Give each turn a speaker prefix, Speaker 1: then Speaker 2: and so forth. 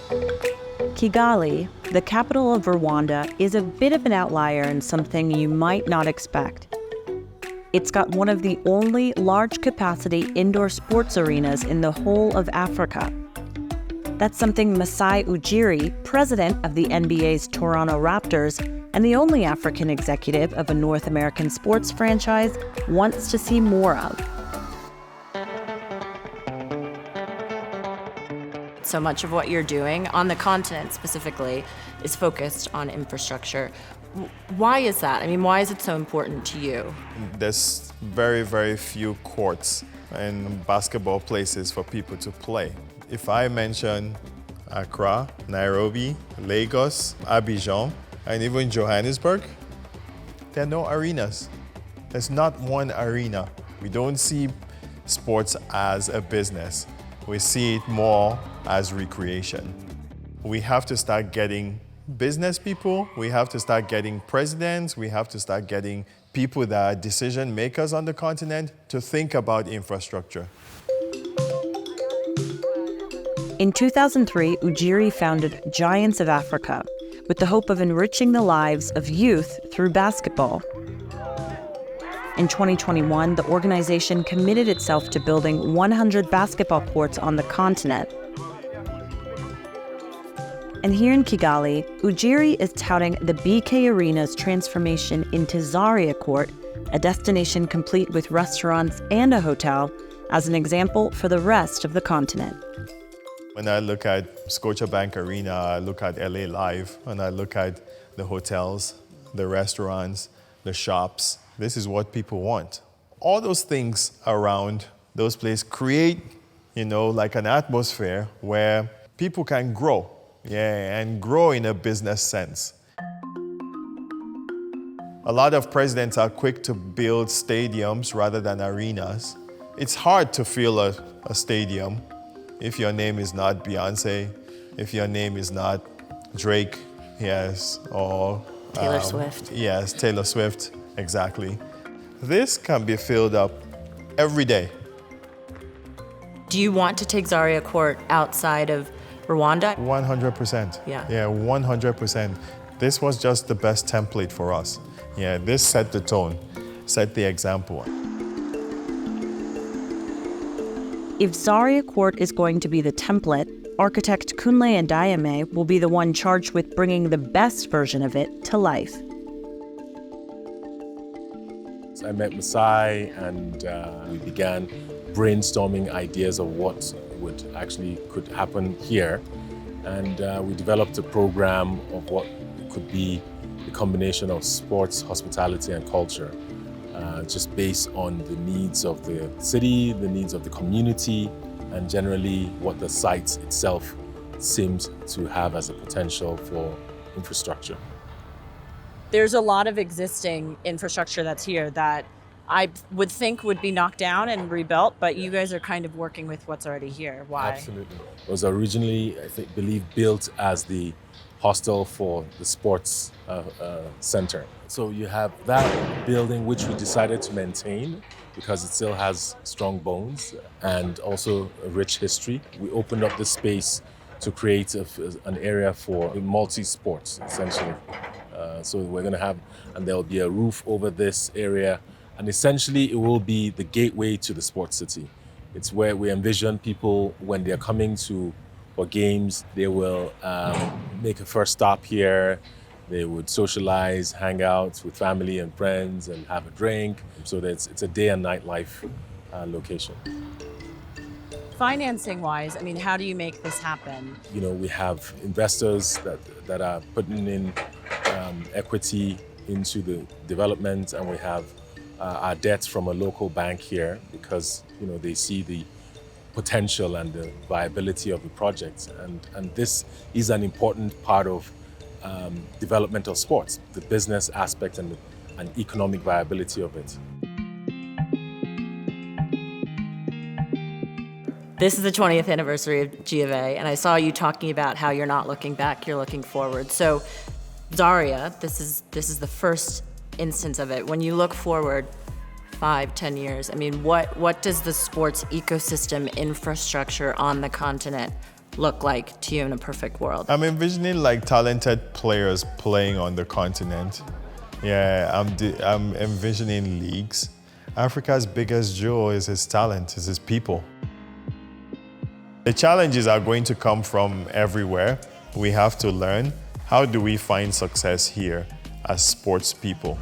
Speaker 1: Kigali, the capital of Rwanda, is a bit of an outlier and something you might not expect. It's got one of the only large-capacity indoor sports arenas in the whole of Africa. That's something Masai Ujiri, president of the NBA's Toronto Raptors, and the only African executive of a North American sports franchise, wants to see more of.
Speaker 2: So much of what you're doing on the continent specifically is focused on infrastructure. Why is that? I mean, why is it so important to you?
Speaker 3: There's very, very few courts and basketball places for people to play. If I mention Accra, Nairobi, Lagos, Abidjan, and even Johannesburg, there are no arenas. There's not one arena. We don't see sports as a business. We see it more as recreation. We have to start getting business people, we have to start getting presidents, we have to start getting people that are decision makers on the continent to think about infrastructure.
Speaker 1: In 2003, Ujiri founded Giants of Africa with the hope of enriching the lives of youth through basketball. In 2021, the organization committed itself to building 100 basketball courts on the continent. And here in Kigali, Ujiri is touting the BK Arena's transformation into Zaria Court, a destination complete with restaurants and a hotel, as an example for the rest of the continent.
Speaker 3: When I look at Scotiabank Arena, I look at LA Live, and I look at the hotels, the restaurants, the shops. This is what people want. All those things around those places create, like an atmosphere where people can grow. And grow in a business sense. A lot of presidents are quick to build stadiums rather than arenas. It's hard to fill a stadium if your name is not Beyonce, if your name is not Drake, or
Speaker 2: Taylor Swift.
Speaker 3: Yes, Taylor Swift, exactly. This can be filled up every day.
Speaker 2: Do you want to take Zaria Court outside of Rwanda?
Speaker 3: 100%.
Speaker 2: Yeah,
Speaker 3: 100%. This was just the best template for us. This set the tone, set the example.
Speaker 1: If Zaria Court is going to be the template, architect Kunle Ndayame will be the one charged with bringing the best version of it to life.
Speaker 4: I met Masai and we began brainstorming ideas of what could happen here, and we developed a program of what could be the combination of sports, hospitality, and culture, just based on the needs of the city, the needs of the community, and generally what the site itself seems to have as a potential for infrastructure.
Speaker 2: There's a lot of existing infrastructure that's here that I would think would be knocked down and rebuilt, but you guys are kind of working with what's already here. Why?
Speaker 4: Absolutely. It was originally, believe, built as the hostel for the sports center. So you have that building, which we decided to maintain because it still has strong bones and also a rich history. We opened up the space to create an area for multi-sports, essentially. So we're going to have, and there'll be a roof over this area. And essentially, it will be the gateway to the sports city. It's where we envision people, when they're coming for games, they will make a first stop here. They would socialize, hang out with family and friends, and have a drink. So that it's a day and night life location.
Speaker 2: Financing-wise, I mean, how do you make this happen?
Speaker 4: We have investors that are putting in equity into the development, and we have our debts from a local bank here because they see the potential and the viability of the project, and this is an important part of development of sports, the business aspect and economic viability of it.
Speaker 2: This is the 20th anniversary of G of A, and I saw you talking about how you're not looking back, you're looking forward. So Zaria, this is the first instance of it. When you look forward 5-10 years, I mean, what does the sports ecosystem infrastructure on the continent look like to you in a perfect world?
Speaker 3: I'm envisioning like talented players playing on the continent. Yeah, I'm envisioning leagues. Africa's biggest jewel is his talent, is his people. The challenges are going to come from everywhere. We have to learn, how do we find success here as sports people?